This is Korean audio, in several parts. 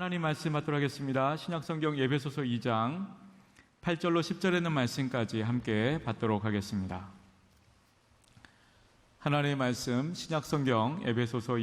하나님 말씀 받도록 하겠습니다. 신약성경 에베소서 2장 8절로 10절에 있는 말씀까지 함께 받도록 하겠습니다. 하나님의 말씀 신약성경 에베소서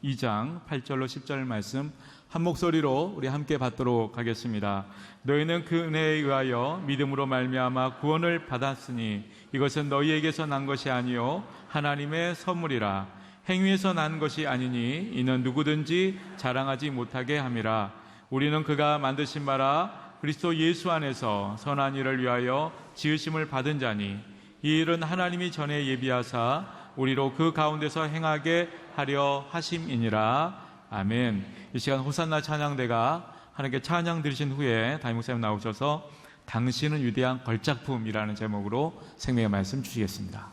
2장 8절로 10절 말씀 한 목소리로 우리 함께 받도록 하겠습니다. 너희는 그 은혜에 의하여 믿음으로 말미암아 구원을 받았으니 이것은 너희에게서 난 것이 아니요 하나님의 선물이라. 행위에서 난 것이 아니니 이는 누구든지 자랑하지 못하게 함이라. 우리는 그가 만드신 바라 그리스도 예수 안에서 선한 일을 위하여 지으심을 받은 자니 이 일은 하나님이 전에 예비하사 우리로 그 가운데서 행하게 하려 하심이니라. 아멘. 이 시간 호산나 찬양대가 하나님께 찬양 드리신 후에 담임 목사님 나오셔서 당신은 위대한 걸작품이라는 제목으로 생명의 말씀 주시겠습니다.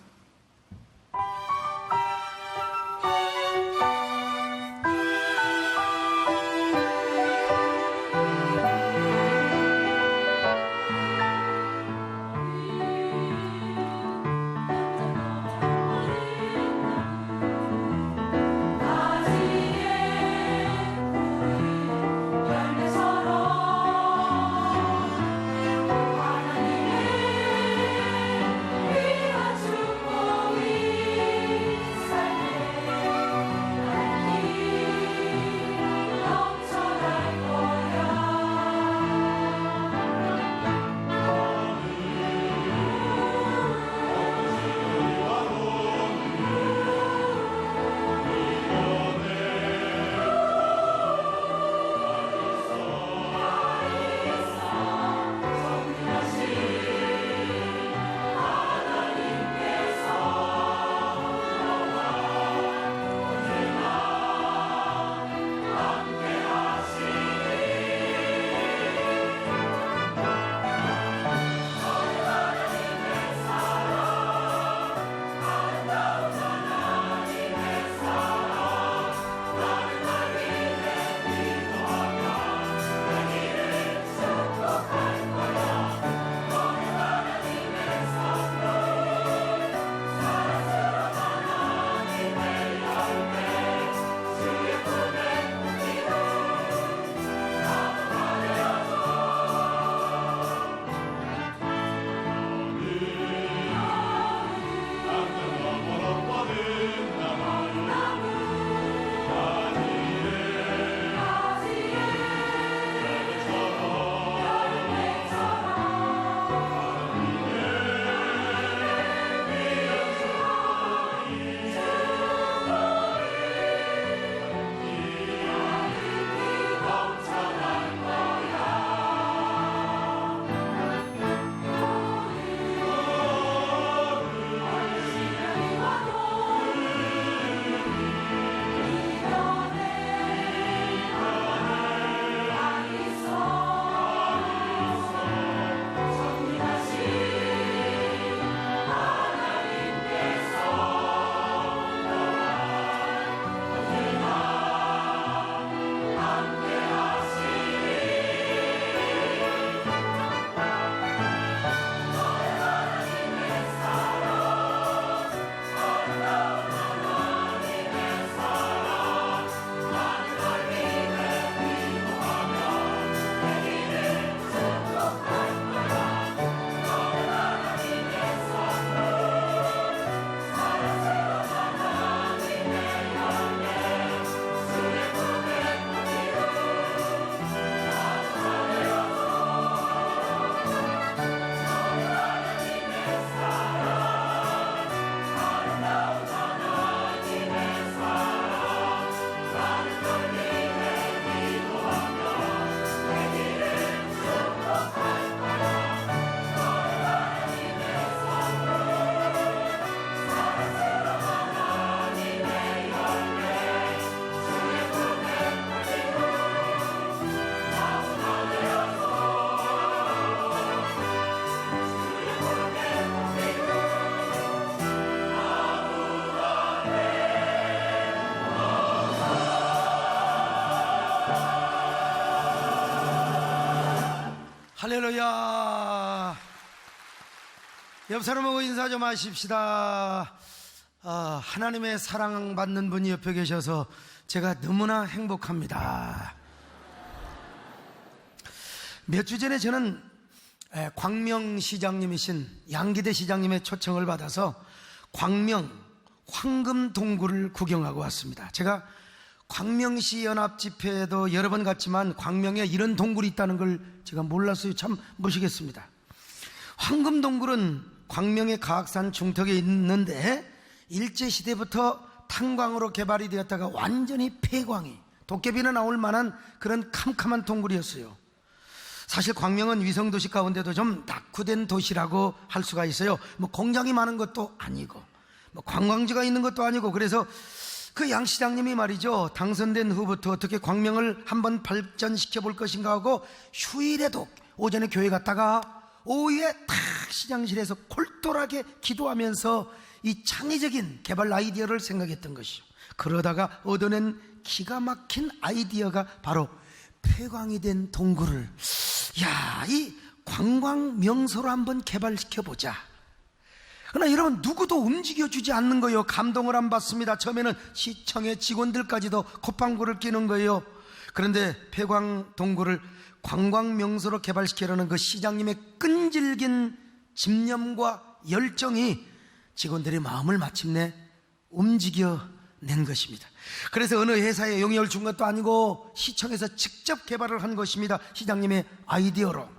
할렐루야. 옆 사람하고 인사 좀 하십시다. 하나님의 사랑받는 분이 옆에 계셔서 제가 너무나 행복합니다. 몇 주 전에 저는 광명시장님이신 양기대 시장님의 초청을 받아서 광명 황금동굴을 구경하고 왔습니다. 제가 광명시 연합집회에도 여러 번 갔지만 광명에 이런 동굴이 있다는 걸 제가 몰랐어요. 참 멋있겠습니다. 황금동굴은 광명의 가악산 중턱에 있는데 일제시대부터 탄광으로 개발이 되었다가 완전히 폐광이, 도깨비는 나올 만한 그런 캄캄한 동굴이었어요. 사실 광명은 위성도시 가운데도 좀 낙후된 도시라고 할 수가 있어요. 뭐 공장이 많은 것도 아니고 뭐 관광지가 있는 것도 아니고, 그래서 그 양 시장님이 말이죠, 당선된 후부터 어떻게 광명을 한번 발전시켜 볼 것인가 하고 휴일에도 오전에 교회 갔다가 오후에 탁 시장실에서 콜똘하게 기도하면서 이 창의적인 개발 아이디어를 생각했던 것이죠. 그러다가 얻어낸 기가 막힌 아이디어가 바로 폐광이 된 동굴을, 이 관광 명소로 한번 개발시켜보자. 그러나 여러분, 누구도 움직여주지 않는 거예요. 감동을 안 받습니다. 처음에는 시청의 직원들까지도 콧방구를 끼는 거예요. 그런데 폐광 동굴을 관광 명소로 개발시키려는 그 시장님의 끈질긴 집념과 열정이 직원들의 마음을 마침내 움직여낸 것입니다. 그래서 어느 회사에 용역을 준 것도 아니고 시청에서 직접 개발을 한 것입니다. 시장님의 아이디어로.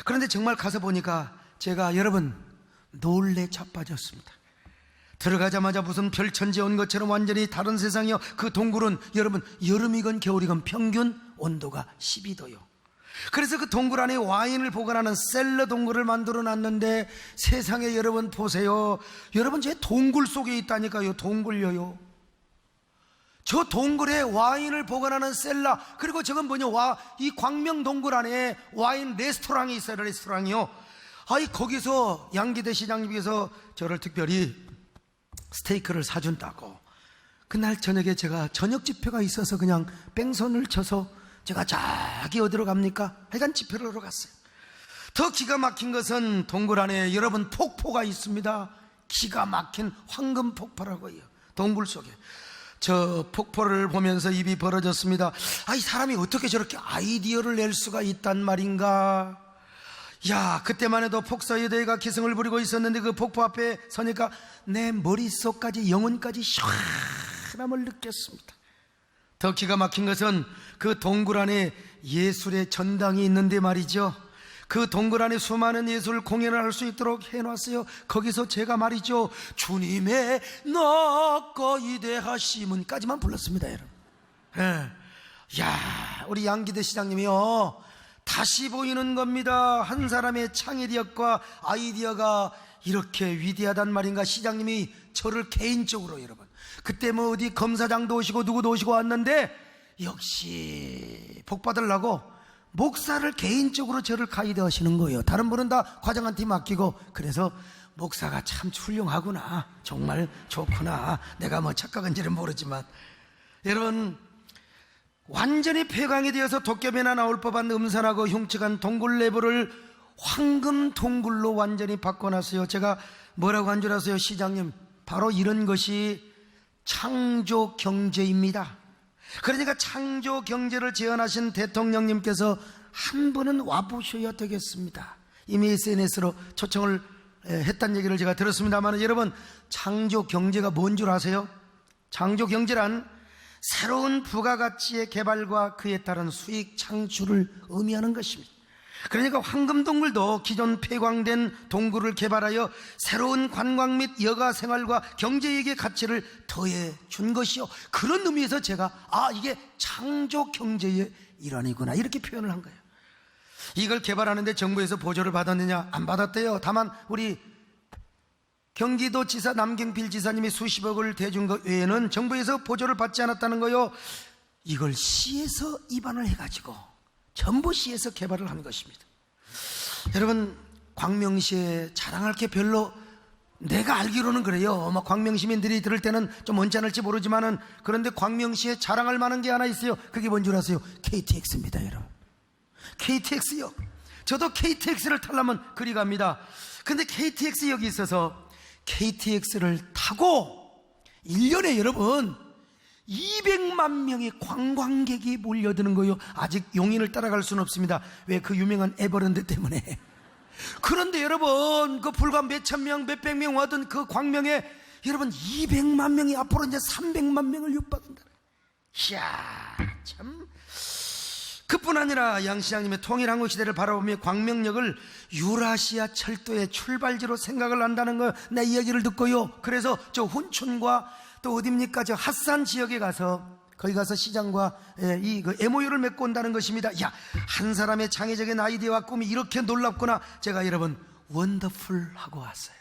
그런데 정말 가서 보니까 제가 여러분 놀래 자빠졌습니다. 들어가자마자 무슨 별천지에 온 것처럼 완전히 다른 세상이요. 그 동굴은 여러분 여름이건 겨울이건 평균 온도가 12도요. 그래서 그 동굴 안에 와인을 보관하는 셀러 동굴을 만들어 놨는데, 세상에 여러분 보세요. 여러분 제 동굴 속에 있다니까요. 동굴요요. 저 동굴에 와인을 보관하는 셀러, 그리고 저건 뭐냐, 이 광명 동굴 안에 와인 레스토랑이 있어요. 레스토랑이요. 거기서 양기대 시장님께서 저를 특별히 스테이크를 사준다고, 그날 저녁에 제가 저녁 집회가 있어서 그냥 뺑소니를 쳐서 제가 저기 어디로 갑니까? 하여간 집회를 하러 갔어요. 더 기가 막힌 것은 동굴 안에 여러분 폭포가 있습니다. 기가 막힌 황금 폭포라고요. 동굴 속에. 저 폭포를 보면서 입이 벌어졌습니다. 이 사람이 어떻게 저렇게 아이디어를 낼 수가 있단 말인가. 그때만 해도 폭사여대가 기승을 부리고 있었는데 그 폭포 앞에 서니까 내 머릿속까지, 영혼까지 시원함을 느꼈습니다. 더 기가 막힌 것은 그 동굴 안에 예술의 전당이 있는데 말이죠, 그 동굴 안에 수많은 예술 공연을 할 수 있도록 해놨어요. 거기서 제가 말이죠, 주님의 너꺼이 대하심은까지만 불렀습니다, 여러분. 우리 양기대 시장님이요, 다시 보이는 겁니다. 한 사람의 창의력과 아이디어가 이렇게 위대하단 말인가. 시장님이 저를 개인적으로, 여러분, 그때 뭐 어디 검사장도 오시고 누구도 오시고 왔는데 역시 복 받으려고 목사를 개인적으로 저를 가이드 하시는 거예요. 다른 분은 다 과장한테 맡기고. 그래서 목사가 참 훌륭하구나, 정말 좋구나, 내가 뭐 착각한지는 모르지만, 여러분 완전히 폐광이 되어서 도깨비나 나올 법한 음산하고 흉측한 동굴 내부를 황금 동굴로 완전히 바꿔놨어요. 제가 뭐라고 한 줄 아세요, 시장님? 바로 이런 것이 창조 경제입니다. 그러니까 창조 경제를 제안하신 대통령님께서 한 번은 와보셔야 되겠습니다. 이미 SNS로 초청을 했다는 얘기를 제가 들었습니다만, 여러분 창조 경제가 뭔 줄 아세요? 창조 경제란 새로운 부가가치의 개발과 그에 따른 수익 창출을 의미하는 것입니다. 그러니까 황금동굴도 기존 폐광된 동굴을 개발하여 새로운 관광 및 여가 생활과 경제에게 가치를 더해 준 것이요, 그런 의미에서 제가 이게 창조 경제의 일환이구나, 이렇게 표현을 한 거예요. 이걸 개발하는데 정부에서 보조를 받았느냐? 안 받았대요. 다만 우리 경기도지사 남경필 지사님이 수십억을 대준 것 외에는 정부에서 보조를 받지 않았다는 거요. 이걸 시에서 입안을 해가지고 전부 시에서 개발을 한 것입니다. 여러분 광명시에 자랑할 게 별로, 내가 알기로는 그래요. 광명 시민들이 들을 때는 좀 언짢을지 모르지만은, 그런데 광명시에 자랑할 만한 게 하나 있어요. 그게 뭔 줄 아세요? KTX입니다, 여러분. KTX요. 저도 KTX를 타려면 그리 갑니다. 근데 KTX 역이 있어서 KTX를 타고 1년에 여러분 200만 명의 관광객이 몰려드는 거예요. 아직 용인을 따라갈 수는 없습니다. 왜? 그 유명한 에버랜드 때문에. 그런데 여러분, 그 불과 몇천 명, 몇백 명 와던 그 광명에 여러분 200만 명이 앞으로 이제 300만 명을 육박한다. 이야, 참. 그뿐 아니라 양 시장님의 통일한국시대를 바라보며 광명역을 유라시아 철도의 출발지로 생각을 한다는 거, 내 이야기를 듣고요. 그래서 저 훈춘과 또 어딥니까? 저 핫산 지역에 가서, 거기 가서 시장과 그 MOU를 맺고 온다는 것입니다. 야, 한 사람의 창의적인 아이디어와 꿈이 이렇게 놀랍구나. 제가 여러분, 원더풀 하고 왔어요.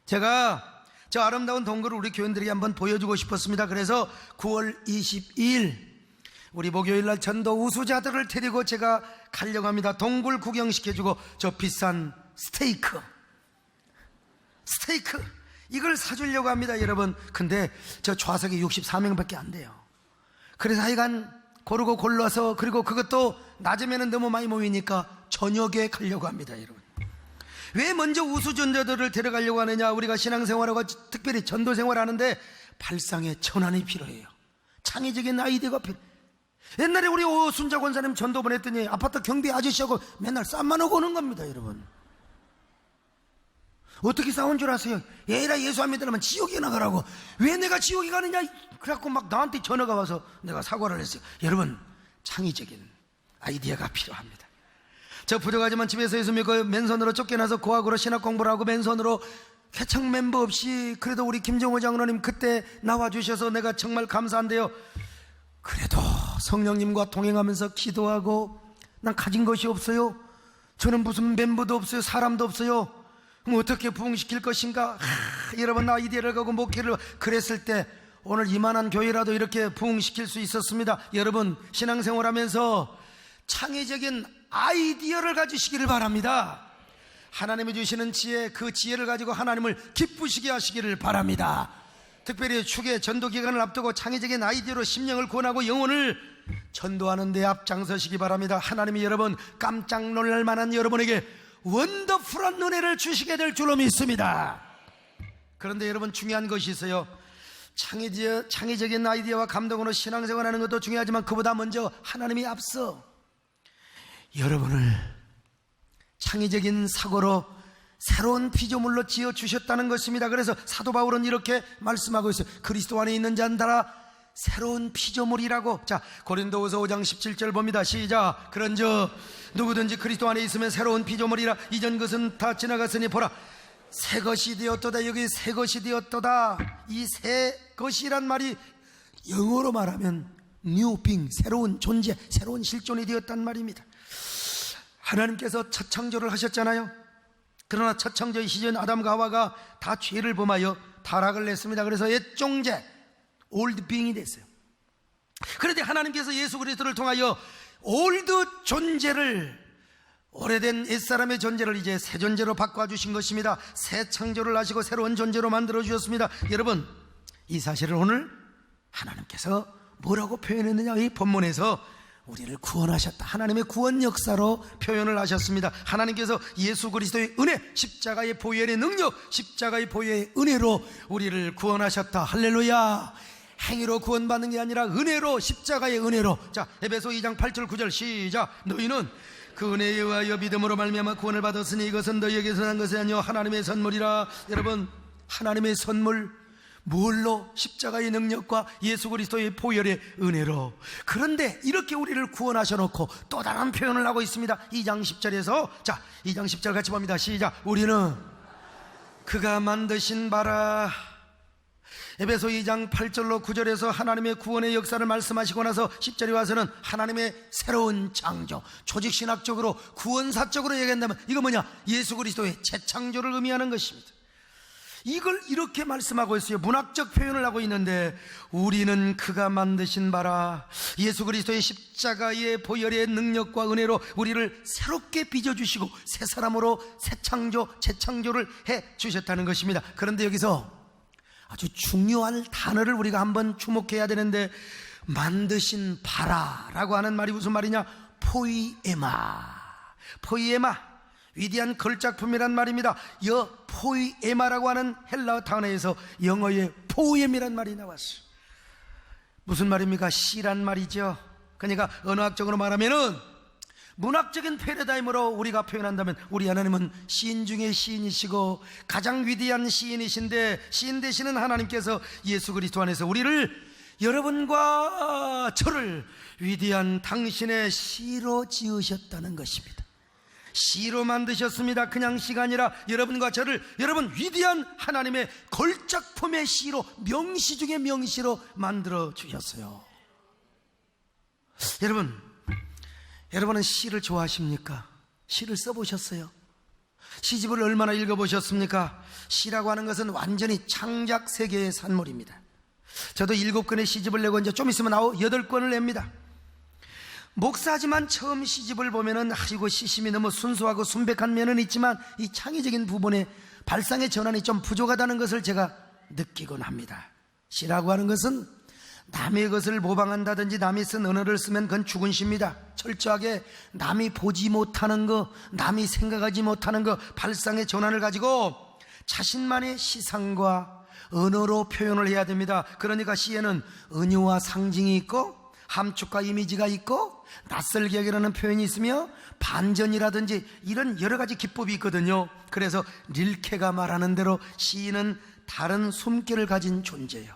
제가 저 아름다운 동굴을 우리 교인들에게 한번 보여주고 싶었습니다. 그래서 9월 22일 우리 목요일날 전도 우수자들을 데리고 제가 가려고 합니다. 동굴 구경시켜주고 저 비싼 스테이크 이걸 사주려고 합니다, 여러분. 근데 저 좌석이 64명밖에 안 돼요. 그래서 하여간 고르고 골라서, 그리고 그것도 낮에면은 너무 많이 모이니까 저녁에 가려고 합니다, 여러분. 왜 먼저 우수전자들을 데려가려고 하느냐? 우리가 신앙생활하고 특별히 전도생활하는데 발상의 전환이 필요해요. 창의적인 아이디어가 필요해요. 옛날에 우리 오순자 권사님 전도 보냈더니 아파트 경비 아저씨하고 맨날 쌈만 하고 오는 겁니다, 여러분. 어떻게 싸운 줄 아세요? 얘라 예수 안 믿으려면 지옥에 나가라고. 왜 내가 지옥에 가느냐? 그래갖고 막 나한테 전화가 와서 내가 사과를 했어요. 여러분, 창의적인 아이디어가 필요합니다. 저 부족하지만 집에서 있으면 그 맨손으로 쫓겨나서 고학으로 신학 공부를 하고 맨손으로 개척 멤버 없이, 그래도 우리 김정호 장로님 그때 나와주셔서 내가 정말 감사한데요. 그래도 성령님과 동행하면서 기도하고, 난 가진 것이 없어요. 저는 무슨 멤버도 없어요. 사람도 없어요. 그럼 어떻게 부흥시킬 것인가? 여러분, 아이디어를 가고 목회를 그랬을 때 오늘 이만한 교회라도 이렇게 부흥시킬 수 있었습니다. 여러분, 신앙생활하면서 창의적인 아이디어를 가지시기를 바랍니다. 하나님이 주시는 지혜, 그 지혜를 가지고 하나님을 기쁘시게 하시기를 바랍니다. 특별히 축의 전도 기간을 앞두고 창의적인 아이디어로 심령을 구원하고 영혼을 전도하는 데 앞장서시기 바랍니다. 하나님이 여러분 깜짝 놀랄 만한 여러분에게 원더풀한 은혜를 주시게 될 줄로 믿습니다. 그런데 여러분, 중요한 것이 있어요. 창의적인 아이디어와 감동으로 신앙생활하는 것도 중요하지만 그보다 먼저 하나님이 앞서 여러분을 창의적인 사고로 새로운 피조물로 지어주셨다는 것입니다. 그래서 사도 바울은 이렇게 말씀하고 있어요. 그리스도 안에 있는 자는 다 새로운 피조물이라고. 자, 고린도후서 5장 17절 봅니다. 시작. 그런즉 누구든지 그리스도 안에 있으면 새로운 피조물이라. 이전 것은 다 지나갔으니 보라 새 것이 되었도다. 여기 새 것이 되었도다. 이 새 것이란 말이 영어로 말하면 new being, 새로운 존재, 새로운 실존이 되었단 말입니다. 하나님께서 첫 창조를 하셨잖아요. 그러나 첫 창조의 시절 아담과 하와가 다 죄를 범하여 타락을 했습니다. 그래서 옛 존재, 올드 빙이 됐어요. 그런데 하나님께서 예수 그리스도를 통하여 올드 존재를, 오래된 옛사람의 존재를 이제 새 존재로 바꿔주신 것입니다. 새 창조를 하시고 새로운 존재로 만들어 주셨습니다. 여러분, 이 사실을 오늘 하나님께서 뭐라고 표현했느냐? 이 본문에서 우리를 구원하셨다. 하나님의 구원 역사로 표현을 하셨습니다. 하나님께서 예수 그리스도의 은혜, 십자가의 보혈의 능력, 십자가의 보혈의 은혜로 우리를 구원하셨다. 할렐루야. 행위로 구원받는 게 아니라 은혜로, 십자가의 은혜로. 자, 에베소 2장 8절 9절 시작. 너희는 그 은혜에 의하여 믿음으로 말미암아 구원을 받았으니 이것은 너희에게서 난 것이 아니요 하나님의 선물이라. 여러분, 하나님의 선물, 뭘로? 십자가의 능력과 예수 그리스도의 보혈의 은혜로. 그런데 이렇게 우리를 구원하셔놓고 또 다른 표현을 하고 있습니다. 2장 10절에서 자, 2장 10절 같이 봅니다. 시작. 우리는 그가 만드신 바라. 에베소 2장 8절로 9절에서 하나님의 구원의 역사를 말씀하시고 나서 10절에 와서는 하나님의 새로운 창조, 조직신학적으로 구원사적으로 얘기한다면 이거 뭐냐? 예수 그리스도의 재창조를 의미하는 것입니다. 이걸 이렇게 말씀하고 있어요. 문학적 표현을 하고 있는데, 우리는 그가 만드신 바라. 예수 그리스도의 십자가의 보혈의 능력과 은혜로 우리를 새롭게 빚어주시고 새 사람으로 새 창조, 재창조를 해주셨다는 것입니다. 그런데 여기서 아주 중요한 단어를 우리가 한번 주목해야 되는데, 만드신 바라라고 하는 말이 무슨 말이냐? 포이에마. 포이에마, 위대한 걸작품이란 말입니다. 포이에마라고 하는 헬라어 단어에서 영어의 포엠이란 말이 나왔어요. 무슨 말입니까? 시란 말이죠. 그러니까 언어학적으로 말하면은 문학적인 패러다임으로 우리가 표현한다면 우리 하나님은 시인 중에 시인이시고 가장 위대한 시인이신데, 시인 되시는 하나님께서 예수 그리스도 안에서 우리를, 여러분과 저를 위대한 당신의 시로 지으셨다는 것입니다. 시로 만드셨습니다. 그냥 시가 아니라 여러분과 저를 여러분 위대한 하나님의 걸작품의 시로, 명시 중에 명시로 만들어 주셨어요. 여러분은 시를 좋아하십니까? 시를 써보셨어요? 시집을 얼마나 읽어보셨습니까? 시라고 하는 것은 완전히 창작 세계의 산물입니다. 저도 7권의 시집을 내고 이제 좀 있으면 8권을 냅니다. 목사지만 처음 시집을 보면은 아이고 시심이 너무 순수하고 순백한 면은 있지만 이 창의적인 부분에 발상의 전환이 좀 부족하다는 것을 제가 느끼곤 합니다. 시라고 하는 것은 남의 것을 모방한다든지 남이 쓴 언어를 쓰면 그건 죽은 시입니다. 철저하게 남이 보지 못하는 거, 남이 생각하지 못하는 거, 발상의 전환을 가지고 자신만의 시상과 언어로 표현을 해야 됩니다. 그러니까 시에는 은유와 상징이 있고 함축과 이미지가 있고 낯설게 하기라는 표현이 있으며 반전이라든지 이런 여러 가지 기법이 있거든요. 그래서 릴케가 말하는 대로 시인은 다른 숨결을 가진 존재예요.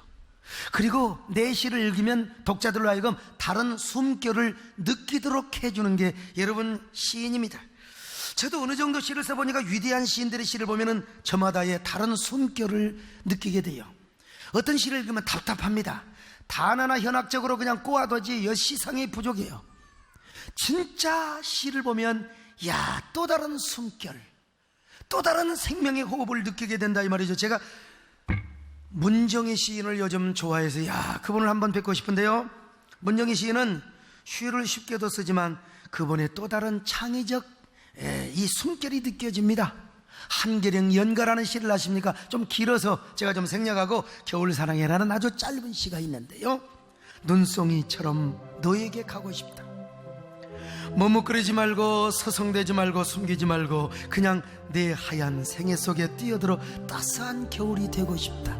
그리고 내 시를 읽으면 독자들로 하여금 다른 숨결을 느끼도록 해주는 게 여러분 시인입니다. 저도 어느 정도 시를 써보니까 위대한 시인들의 시를 보면은 저마다의 다른 숨결을 느끼게 돼요. 어떤 시를 읽으면 답답합니다. 단어나 현학적으로 그냥 꼬아두지 시상이 부족해요. 진짜 시를 보면 야, 또 다른 숨결, 또 다른 생명의 호흡을 느끼게 된다 이 말이죠. 제가 문정희 시인을 요즘 좋아해서 그분을 한번 뵙고 싶은데요. 문정희 시인은 시를 쉽게도 쓰지만 그분의 또 다른 창의적 이 숨결이 느껴집니다. 한계령 연가라는 시를 아십니까? 좀 길어서 제가 좀 생략하고 겨울사랑해라는 아주 짧은 시가 있는데요. 눈송이처럼 너에게 가고 싶다. 머뭇거리지 말고 서성대지 말고 숨기지 말고 그냥 내 하얀 생애 속에 뛰어들어 따스한 겨울이 되고 싶다.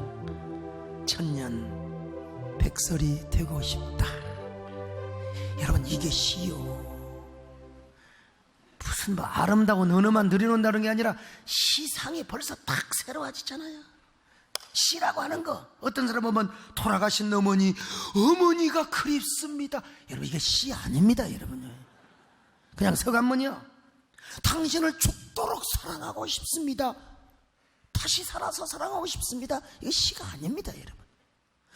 천년 백설이 되고 싶다. 여러분 이게 시요. 무슨 아름다운 언어만 들여놓는다는 게 아니라 시상이 벌써 딱 새로워지잖아요. 시라고 하는 거, 어떤 사람 보면 돌아가신 어머니가 그립습니다. 여러분 이게 시 아닙니다. 여러분 그냥 서간문이요. 당신을 죽도록 사랑하고 싶습니다. 다시 살아서 사랑하고 싶습니다. 이게 시가 아닙니다. 여러분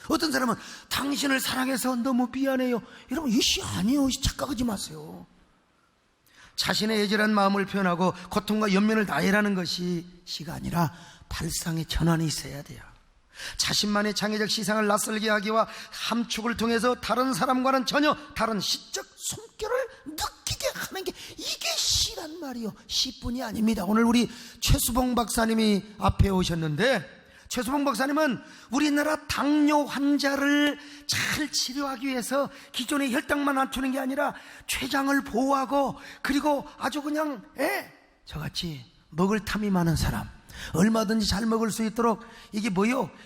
어떤 사람은 당신을 사랑해서 너무 미안해요. 여러분 이 시 아니에요. 착각하지 마세요. 자신의 애절한 마음을 표현하고 고통과 연민을 나열하는 것이 시가 아니라 발상의 전환이 있어야 돼요. 자신만의 창의적 시상을 낯설게 하기와 함축을 통해서 다른 사람과는 전혀 다른 시적 숨결을 느끼게 하는 게 이게 시란 말이요. 시뿐이 아닙니다. 오늘 우리 최수봉 박사님이 앞에 오셨는데, 최수봉 박사님은 우리나라 당뇨 환자를 잘 치료하기 위해서 기존의 혈당만 낮추는 게 아니라 췌장을 보호하고, 그리고 아주 그냥 저같이 먹을 탐이 많은 사람 얼마든지 잘 먹을 수 있도록 이게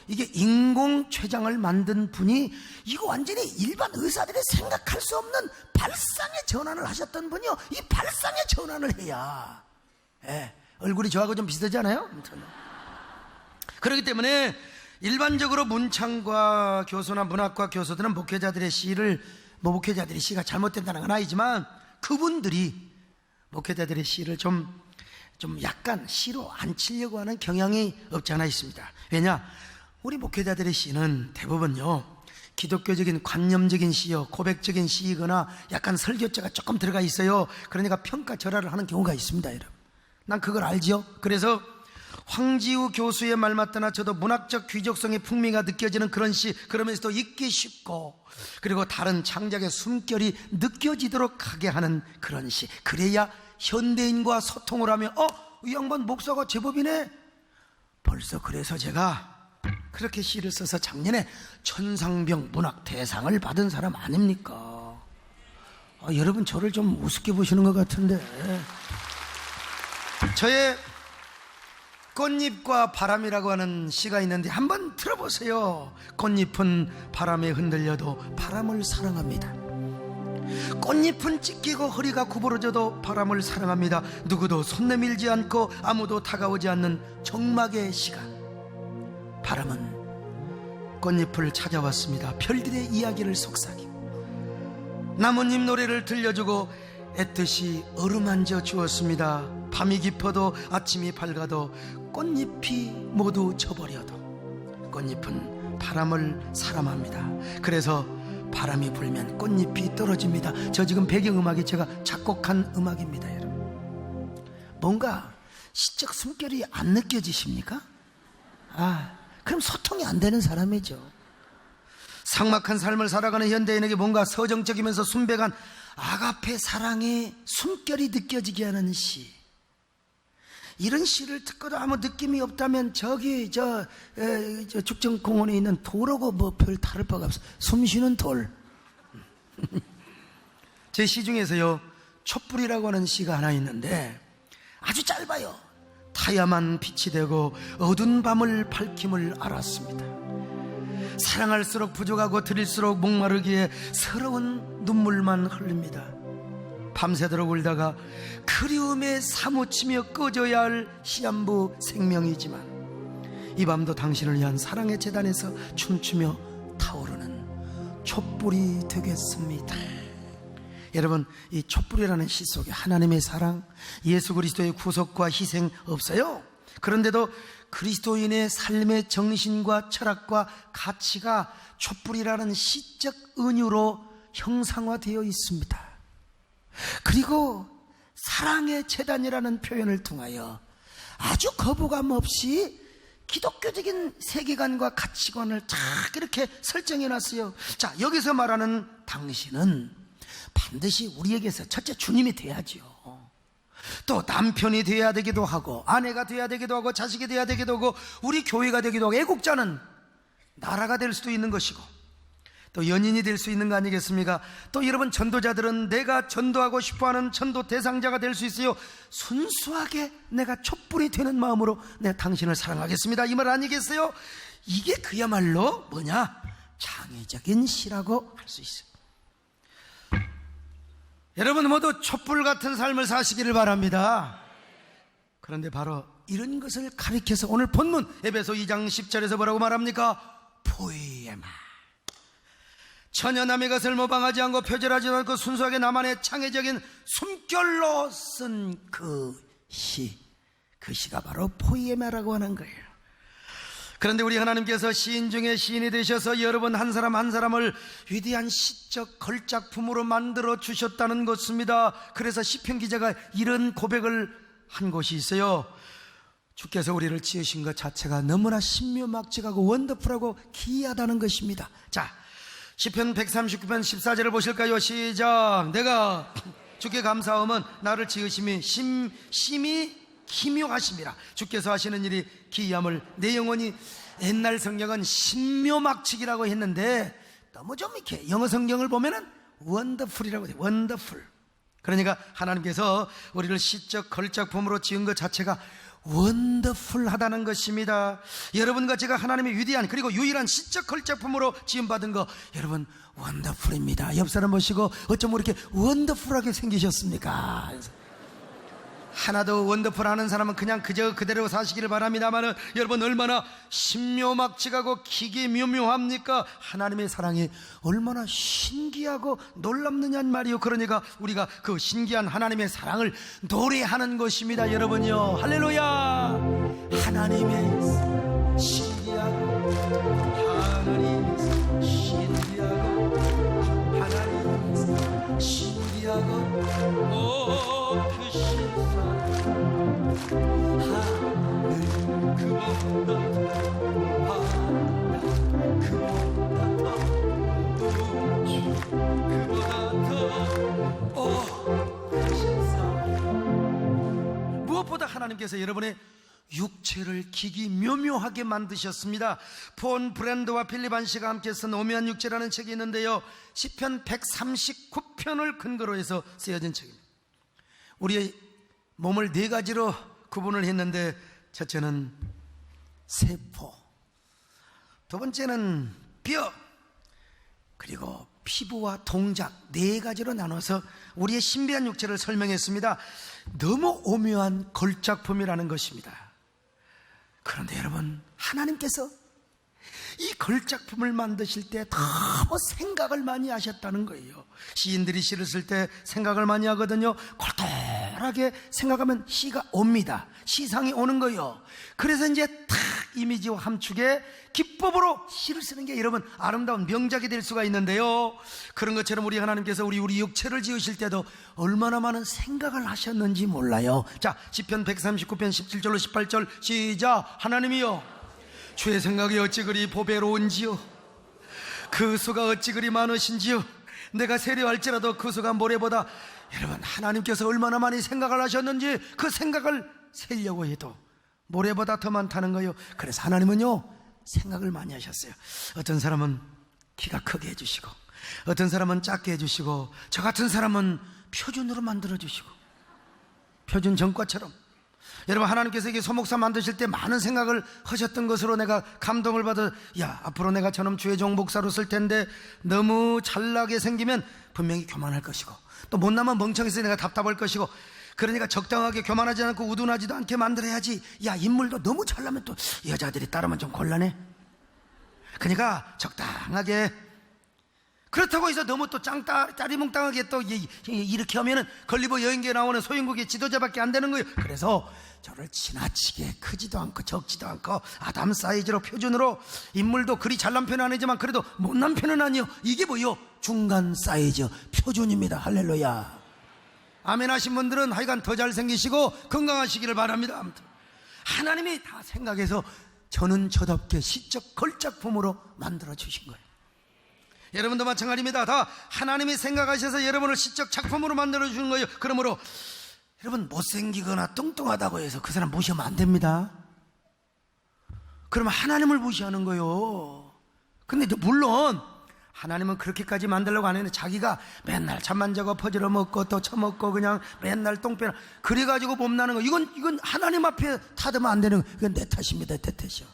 이게 인공 췌장을 만든 분이, 이거 완전히 일반 의사들이 생각할 수 없는 발상의 전환을 하셨던 분이요. 이 발상의 전환을 해야 얼굴이 저하고 좀 비슷하지 않아요? 그렇기 때문에 일반적으로 문창과 교수나 문학과 교수들은 목회자들의 시가 잘못된다는 건 아니지만 그분들이 목회자들의 시를 좀 약간 시로 안 치려고 하는 경향이 없지 않아 있습니다. 왜냐? 우리 목회자들의 시는 대부분요 기독교적인 관념적인 시요, 고백적인 시이거나 약간 설교자가 조금 들어가 있어요. 그러니까 평가절하를 하는 경우가 있습니다. 여러분 난 그걸 알지요. 그래서 황지우 교수의 말 맞다나 저도 문학적 귀족성의 풍미가 느껴지는 그런 시, 그러면서도 읽기 쉽고 그리고 다른 창작의 숨결이 느껴지도록 하게 하는 그런 시, 그래야 현대인과 소통을 하면 이 양반 목사가 제법이네. 벌써 그래서 제가 그렇게 시를 써서 작년에 천상병 문학 대상을 받은 사람 아닙니까? 여러분 저를 좀 우습게 보시는 것 같은데, 저의 꽃잎과 바람이라고 하는 시가 있는데 한번 들어보세요. 꽃잎은 바람에 흔들려도 바람을 사랑합니다. 꽃잎은 찢기고 허리가 구부러져도 바람을 사랑합니다. 누구도 손 내밀지 않고 아무도 다가오지 않는 적막의 시간, 바람은 꽃잎을 찾아왔습니다. 별들의 이야기를 속삭이고 나뭇잎 노래를 들려주고 애뜻이 어루만져 주었습니다. 밤이 깊어도 아침이 밝아도 꽃잎이 모두 져버려도 꽃잎은 바람을 사랑합니다. 그래서 바람이 불면 꽃잎이 떨어집니다. 저 지금 배경음악이 제가 작곡한 음악입니다. 여러분, 뭔가 시적 숨결이 안 느껴지십니까? 그럼 소통이 안 되는 사람이죠. 삭막한 삶을 살아가는 현대인에게 뭔가 서정적이면서 순백한 아가페 사랑의 숨결이 느껴지게 하는 시, 이런 시를 듣고도 아무 느낌이 없다면 저기 저 축전공원에 있는 돌하고 뭐 별 다를 바가 없어. 숨쉬는 돌. 제 시 중에서요, 촛불이라고 하는 시가 하나 있는데 아주 짧아요. 타야만 빛이 되고 어두운 밤을 밝힘을 알았습니다. 사랑할수록 부족하고 드릴수록 목마르기에 서러운 눈물만 흘립니다. 밤새도록 울다가 그리움에 사무치며 꺼져야 할 시한부 생명이지만 이 밤도 당신을 위한 사랑의 재단에서 춤추며 타오르는 촛불이 되겠습니다. 여러분, 이 촛불이라는 시 속에 하나님의 사랑, 예수 그리스도의 구속과 희생 없어요? 그런데도 그리스도인의 삶의 정신과 철학과 가치가 촛불이라는 시적 은유로 형상화되어 있습니다. 그리고 사랑의 재단이라는 표현을 통하여 아주 거부감 없이 기독교적인 세계관과 가치관을 딱 이렇게 설정해 놨어요. 자, 여기서 말하는 당신은 반드시 우리에게서 첫째 주님이 돼야죠. 또 남편이 돼야 되기도 하고 아내가 돼야 되기도 하고 자식이 돼야 되기도 하고 우리 교회가 되기도 하고 애국자는 나라가 될 수도 있는 것이고 또 연인이 될 수 있는 거 아니겠습니까? 또 여러분 전도자들은 내가 전도하고 싶어하는 전도 대상자가 될 수 있어요. 순수하게 내가 촛불이 되는 마음으로 내가 당신을 사랑하겠습니다, 이 말 아니겠어요? 이게 그야말로 뭐냐? 창의적인 시라고 할 수 있어요. 여러분 모두 촛불 같은 삶을 사시기를 바랍니다. 그런데 바로 이런 것을 가리켜서 오늘 본문 에베소 2장 10절에서 뭐라고 말합니까? 포이에마, 전혀 남의 것을 모방하지 않고 표절하지 않고 순수하게 나만의 창의적인 숨결로 쓴 그 시가 바로 포이에마라고 하는 거예요. 그런데 우리 하나님께서 시인 중에 시인이 되셔서 여러분 한 사람 한 사람을 위대한 시적 걸작품으로 만들어 주셨다는 것입니다. 그래서 시편 기자가 이런 고백을 한 곳이 있어요. 주께서 우리를 지으신 것 자체가 너무나 신묘막측하고 원더풀하고 기이하다는 것입니다. 자, 시편 139편 14절을 보실까요? 시작. 내가 주께 감사함은 나를 지으심이 심히 기묘하심이라. 주께서 하시는 일이 기이함을 내 영혼이, 옛날 성경은 신묘막측이라고 했는데 너무 좀 이렇게 영어 성경을 보면은 원더풀이라고 돼요. 원더풀. 그러니까 하나님께서 우리를 시적 걸작품으로 지은 것 자체가 원더풀하다는 것입니다. 여러분과 제가 하나님의 위대한 그리고 유일한 시적 걸작품으로 지음받은 거, 여러분 원더풀입니다. 옆 사람 보시고 어쩜 이렇게 원더풀하게 생기셨습니까? 하나도 원더풀하는 사람은 그냥 그저 그대로 사시기를 바랍니다만 여러분 얼마나 신묘막측하고 기기묘묘합니까? 하나님의 사랑이 얼마나 신기하고 놀랍느냐는 말이요. 그러니까 우리가 그 신기한 하나님의 사랑을 노래하는 것입니다. 여러분요, 할렐루야. 하나님의 신기하고 하나님의 신기하고 하나님의 신기하고 그 신사 하늘 그보다 바다 그보다 더 우주 그보다 더 신사. 무엇보다 하나님께서 여러분의 육체를 기기묘묘하게 만드셨습니다. 폰 브랜드와 필립 안시가 함께 쓴 오묘한 육체라는 책이 있는데요, 시편 139편을 근거로 해서 쓰여진 책입니다. 우리의 몸을 네 가지로 구분을 했는데 첫째는 세포, 두 번째는 뼈, 그리고 피부와 동작, 네 가지로 나눠서 우리의 신비한 육체를 설명했습니다. 너무 오묘한 걸작품이라는 것입니다. 그런데 여러분, 하나님께서 이 걸작품을 만드실 때 너무 생각을 많이 하셨다는 거예요. 시인들이 시를 쓸 때 생각을 많이 하거든요. 골똘하게 생각하면 시가 옵니다. 시상이 오는 거예요. 그래서 이제 탁 이미지와 함축의 기법으로 시를 쓰는 게 여러분 아름다운 명작이 될 수가 있는데요. 그런 것처럼 우리 하나님께서 우리 육체를 지으실 때도 얼마나 많은 생각을 하셨는지 몰라요. 자, 시편 139편 17절로 18절 시작. 하나님이여, 주의 생각이 어찌 그리 보배로운지요, 그 수가 어찌 그리 많으신지요. 내가 세려할지라도 그 수가 모래보다. 여러분, 하나님께서 얼마나 많이 생각을 하셨는지 그 생각을 세려고 해도 모래보다 더 많다는 거예요. 그래서 하나님은요, 생각을 많이 하셨어요. 어떤 사람은 키가 크게 해주시고, 어떤 사람은 작게 해주시고, 저 같은 사람은 표준으로 만들어주시고, 표준 전과처럼. 여러분, 하나님께서 이게 소목사 만드실 때 많은 생각을 하셨던 것으로 내가 감동을 받아, 야, 앞으로 내가 저놈 주의 종 목사로 쓸 텐데 너무 잘나게 생기면 분명히 교만할 것이고, 또 못나면 멍청해서 내가 답답할 것이고, 그러니까 적당하게 교만하지 않고 우둔하지도 않게 만들어야지. 야, 인물도 너무 잘나면 또 여자들이 따르면 좀 곤란해. 그러니까 적당하게. 그렇다고 해서 너무 또 짜리몽땅하게 또 이렇게 하면은 걸리버 여행기에 나오는 소형국의 지도자밖에 안 되는 거예요. 그래서 저를 지나치게 크지도 않고 적지도 않고 아담 사이즈로 표준으로, 인물도 그리 잘난 편은 아니지만 그래도 못난 편은 아니요. 이게 뭐요? 중간 사이즈 표준입니다. 할렐루야. 아멘 하신 분들은 하여간 더 잘생기시고 건강하시기를 바랍니다. 아무튼 하나님이 다 생각해서 저는 저답게 시적 걸작품으로 만들어 주신 거예요. 여러분도 마찬가지입니다. 다 하나님이 생각하셔서 여러분을 시적 작품으로 만들어 주는 거예요. 그러므로 여러분, 못생기거나 뚱뚱하다고 해서 그 사람 무시하면 안 됩니다. 그러면 하나님을 무시하는 거예요. 근데 물론 하나님은 그렇게까지 만들려고 안 했는데 자기가 맨날 잠만 자고 퍼질러 먹고 또 처먹고 그냥 맨날 똥배나 그래가지고 몸나는 거, 이건 하나님 앞에 타드면 안 되는 거. 이건 내 탓입니다. 내 탓이요.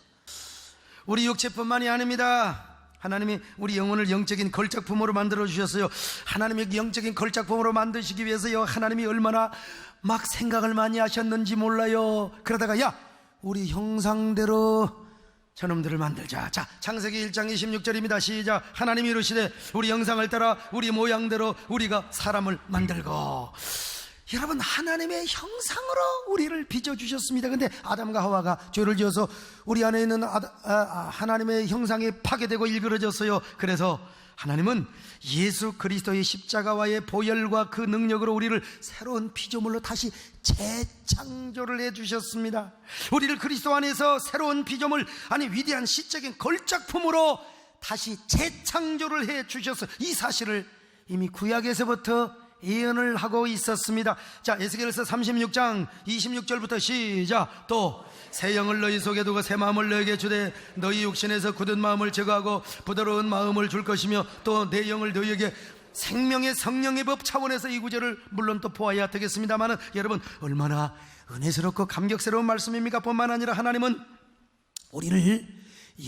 우리 육체뿐만이 아닙니다. 하나님이 우리 영혼을 영적인 걸작품으로 만들어 주셨어요. 하나님이 영적인 걸작품으로 만드시기 위해서요, 하나님이 얼마나 막 생각을 많이 하셨는지 몰라요. 그러다가 야, 우리 형상대로 저놈들을 만들자. 자, 창세기 1장 26절입니다. 시작. 하나님이 이르시되 우리 형상을 따라 우리 모양대로 우리가 사람을 만들고. 여러분, 하나님의 형상으로 우리를 빚어주셨습니다. 근데 아담과 하와가 죄를 지어서 우리 안에 있는 하나님의 형상이 파괴되고 일그러졌어요. 그래서 하나님은 예수 그리스도의 십자가와의 보혈과 그 능력으로 우리를 새로운 피조물로 다시 재창조를 해주셨습니다. 우리를 그리스도 안에서 새로운 피조물, 아니 위대한 시적인 걸작품으로 다시 재창조를 해주셨어요. 이 사실을 이미 구약에서부터 예언을 하고 있었습니다. 자, 에스겔서 36장 26절부터 시작. 또 새 영을 너희 속에 두고 새 마음을 너에게 주되 너희 육신에서 굳은 마음을 제거하고 부드러운 마음을 줄 것이며 또 내 영을 너희에게, 생명의 성령의 법 차원에서 이 구절을 물론 또 보아야 되겠습니다만은, 여러분 얼마나 은혜스럽고 감격스러운 말씀입니까? 뿐만 아니라 하나님은 우리를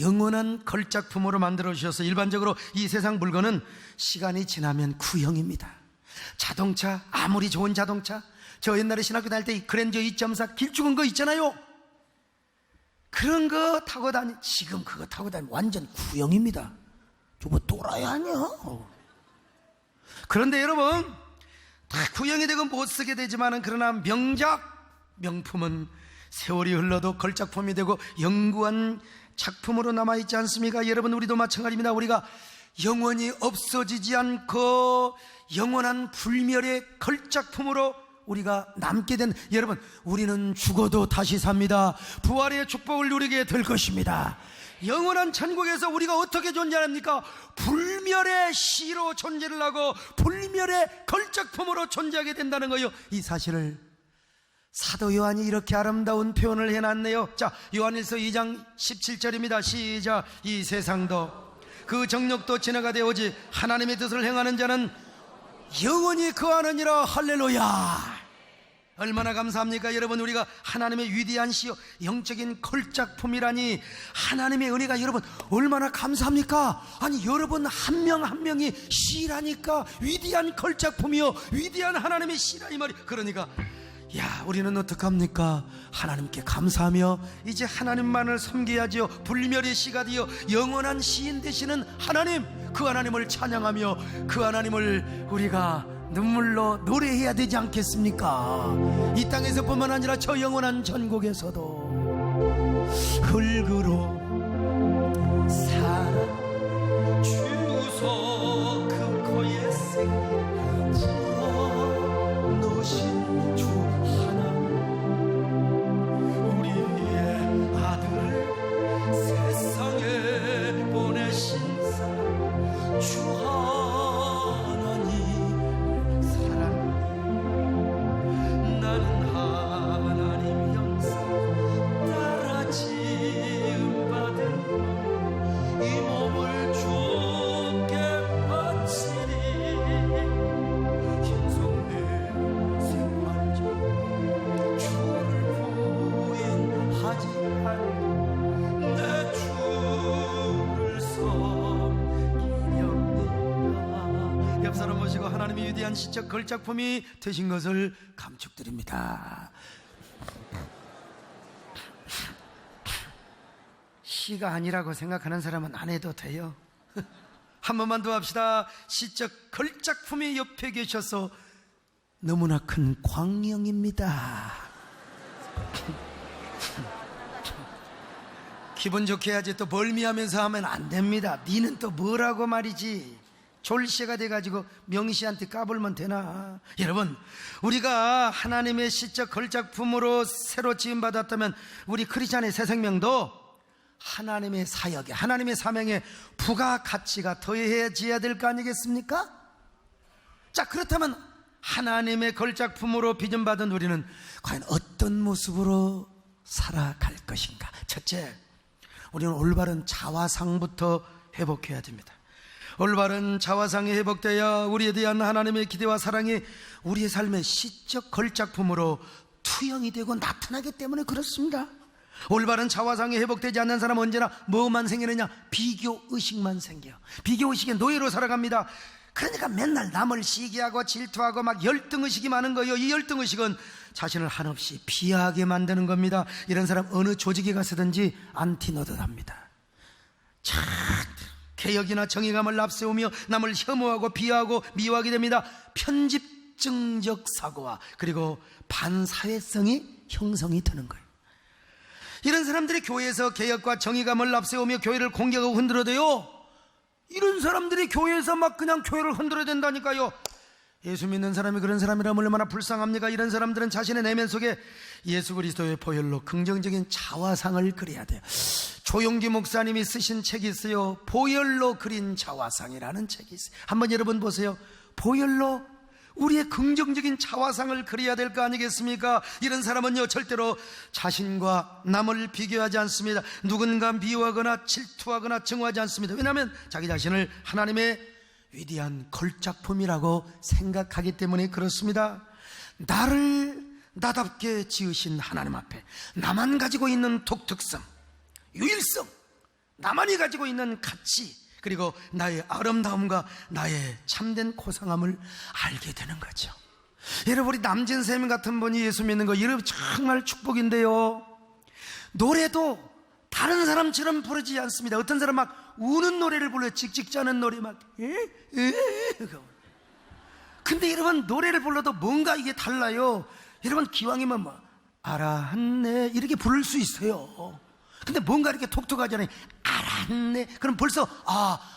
영원한 걸작품으로 만들어 주셔서, 일반적으로 이 세상 물건은 시간이 지나면 구형입니다. 자동차, 아무리 좋은 자동차, 저 옛날에 신학교 다닐 때 이 그랜저 2.4 길쭉한 거 있잖아요. 그런 거 타고 지금 그거 타고 다니면 완전 구형입니다. 저거 또라이 아니야? 그런데 여러분, 다 구형이 되고 못 쓰게 되지만은, 그러나 명작, 명품은 세월이 흘러도 걸작품이 되고 영구한 작품으로 남아있지 않습니까? 여러분, 우리도 마찬가지입니다. 우리가 영원히 없어지지 않고 영원한 불멸의 걸작품으로 우리가 남게 된, 여러분, 우리는 죽어도 다시 삽니다. 부활의 축복을 누리게 될 것입니다. 영원한 천국에서 우리가 어떻게 존재합니까? 불멸의 시로 존재를 하고 불멸의 걸작품으로 존재하게 된다는 거예요. 이 사실을 사도 요한이 이렇게 아름다운 표현을 해놨네요. 자, 요한일서 2장 17절입니다. 시작. 이 세상도 그 정력도 지나가되 오직 하나님의 뜻을 행하는 자는 영원히 거하느니라. 할렐루야. 얼마나 감사합니까? 여러분, 우리가 하나님의 위대한 시요 영적인 걸작품이라니, 하나님의 은혜가 여러분 얼마나 감사합니까? 아니, 여러분 한 명 한 명이 시라니까 위대한 걸작품이요 위대한 하나님의 시라 이 말이. 그러니까 야, 우리는 어떡합니까? 하나님께 감사하며 이제 하나님만을 섬겨야지요. 불멸의 시가 되어 영원한 시인 되시는 하나님, 그 하나님을 찬양하며 그 하나님을 우리가 눈물로 노래해야 되지 않겠습니까? 이 땅에서뿐만 아니라 저 영원한 전국에서도 흙으로 살아 주소 그 코에 생명 부어 놓으신 주 하나님, 우리의 아들을 세상에 보내신 사랑 주 하나님 사랑해. 나는 하나님 형상 따라 지음받은 이 몸을 주께 바치리. 흰성내 생활 중 주를 부인하지 않는 내 주를 섬기렵니다. 옆 사람 보시고 하나님이 위대한 시적 걸작품이 되신 것을 감축드립니다. 시가 아니라고 생각하는 사람은 안 해도 돼요. 한 번만 더 합시다. 시적 걸작품이 옆에 계셔서 너무나 큰 광명입니다. 기분 좋게 해야지 또 멀미하면서 하면 안 됩니다. 니는 또 뭐라고 말이지. 졸시가 돼가지고 명시한테 까불면 되나. 여러분, 우리가 하나님의 시적 걸작품으로 새로 지음받았다면 우리 크리스찬의 새 생명도 하나님의 사역에, 하나님의 사명에 부가가치가 더해져야 될 거 아니겠습니까? 자, 그렇다면 하나님의 걸작품으로 빚음받은 우리는 과연 어떤 모습으로 살아갈 것인가? 첫째, 우리는 올바른 자화상부터 회복해야 됩니다. 올바른 자화상이 회복되어야 우리에 대한 하나님의 기대와 사랑이 우리의 삶의 시적 걸작품으로 투영이 되고 나타나기 때문에 그렇습니다. 올바른 자화상이 회복되지 않는 사람은 언제나 뭐만 생기느냐? 비교의식만 생겨요. 비교의식의 노예로 살아갑니다. 그러니까 맨날 남을 시기하고 질투하고 막 열등의식이 많은 거예요. 이 열등의식은 자신을 한없이 비하하게 만드는 겁니다. 이런 사람 어느 조직에 가서든지 안티노드합니다. 참 개혁이나 정의감을 앞세우며 남을 혐오하고 비하하고 미워하게 됩니다. 편집증적 사고와 그리고 반사회성이 형성이 되는 거예요. 이런 사람들이 교회에서 개혁과 정의감을 앞세우며 교회를 공격하고 흔들어대요. 이런 사람들이 교회에서 막 그냥 교회를 흔들어야 된다니까요. 예수 믿는 사람이 그런 사람이라면 얼마나 불쌍합니까? 이런 사람들은 자신의 내면 속에 예수 그리스도의 보혈로 긍정적인 자화상을 그려야 돼요. 조용기 목사님이 쓰신 책이 있어요. 보혈로 그린 자화상이라는 책이 있어요. 한번 여러분 보세요. 보혈로 우리의 긍정적인 자화상을 그려야 될 거 아니겠습니까? 이런 사람은요, 절대로 자신과 남을 비교하지 않습니다. 누군가 미워하거나 질투하거나 증오하지 않습니다. 왜냐하면 자기 자신을 하나님의 위대한 걸작품이라고 생각하기 때문에 그렇습니다. 나를 나답게 지으신 하나님 앞에 나만 가지고 있는 독특성, 유일성, 나만이 가지고 있는 가치, 그리고 나의 아름다움과 나의 참된 고상함을 알게 되는 거죠. 여러분, 우리 남진쌤 같은 분이 예수 믿는 거 이런 정말 축복인데요. 노래도 다른 사람처럼 부르지 않습니다. 어떤 사람 막 우는 노래를 불러요. 찍찍 짜는 노래 막. 근데 여러분, 노래를 불러도 뭔가 이게 달라요. 여러분, 기왕이면 뭐 알았네 이렇게 부를 수 있어요. 근데 뭔가 이렇게 독특하잖아요. 알았네. 그럼 벌써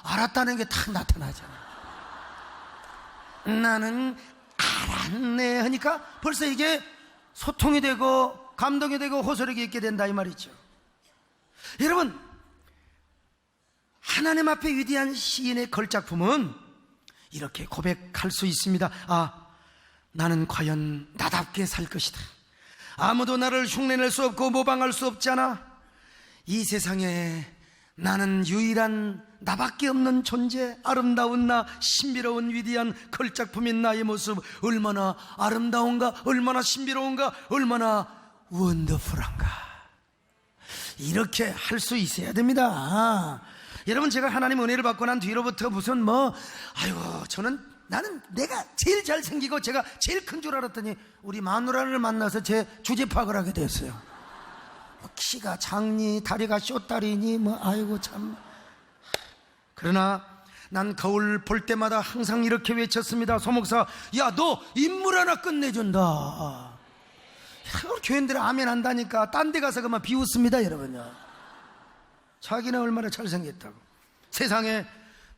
알았다는 게 탁 나타나잖아요. 나는 알았네 하니까 벌써 이게 소통이 되고 감동이 되고 호소력이 있게 된다 이 말이죠. 여러분, 하나님 앞에 위대한 시인의 걸작품은 이렇게 고백할 수 있습니다. 나는 과연 나답게 살 것이다. 아무도 나를 흉내낼 수 없고 모방할 수 없잖아. 이 세상에 나는 유일한 나밖에 없는 존재, 아름다운 나, 신비로운 위대한 걸작품인 나의 모습, 얼마나 아름다운가, 얼마나 신비로운가, 얼마나 원더풀한가. 이렇게 할 수 있어야 됩니다. 여러분, 제가 하나님 은혜를 받고 난 뒤로부터 무슨 아이고, 나는 내가 제일 잘생기고 제가 제일 큰 줄 알았더니 우리 마누라를 만나서 제 주제 파악을 하게 됐어요. 키가 작니, 다리가 쇼다리니, 아이고 참. 그러나 난 거울 볼 때마다 항상 이렇게 외쳤습니다. 소목사, 야, 너 인물 하나 끝내준다. 우리 교인들은 아멘 한다니까 딴 데 가서 그만 비웃습니다, 여러분요. 자기는 얼마나 잘생겼다고. 세상에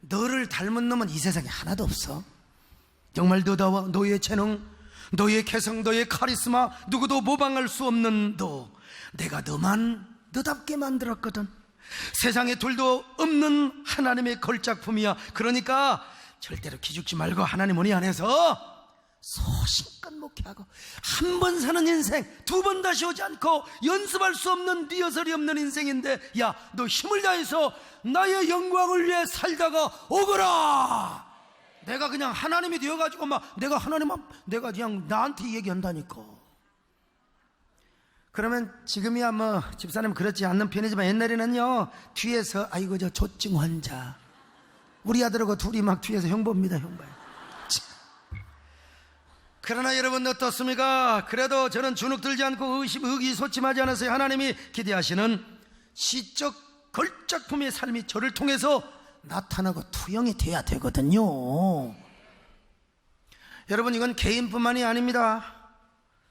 너를 닮은 놈은 이 세상에 하나도 없어. 정말 너다워, 너의 재능, 너의 개성, 너의 카리스마, 누구도 모방할 수 없는 너. 내가 너만 너답게 만들었거든. 세상에 둘도 없는 하나님의 걸작품이야. 그러니까 절대로 기죽지 말고 하나님 은혜 안에서 소신껏 목회하고, 한 번 사는 인생 두 번 다시 오지 않고 연습할 수 없는 리허설이 없는 인생인데, 야, 너 힘을 다해서 나의 영광을 위해 살다가 오거라. 내가 그냥 하나님이 되어가지고 내가 내가 그냥 나한테 얘기한다니까. 그러면 지금이야 집사님 그렇지 않는 편이지만 옛날에는요, 뒤에서 아이고 저 조증 환자, 우리 아들하고 둘이 막 뒤에서 형봅니다, 형봐요. 그러나 여러분 어떻습니까? 그래도 저는 주눅 들지 않고 의기소침하지 않았어요. 하나님이 기대하시는 시적 걸작품의 삶이 저를 통해서 나타나고 투영이 돼야 되거든요. 여러분, 이건 개인뿐만이 아닙니다.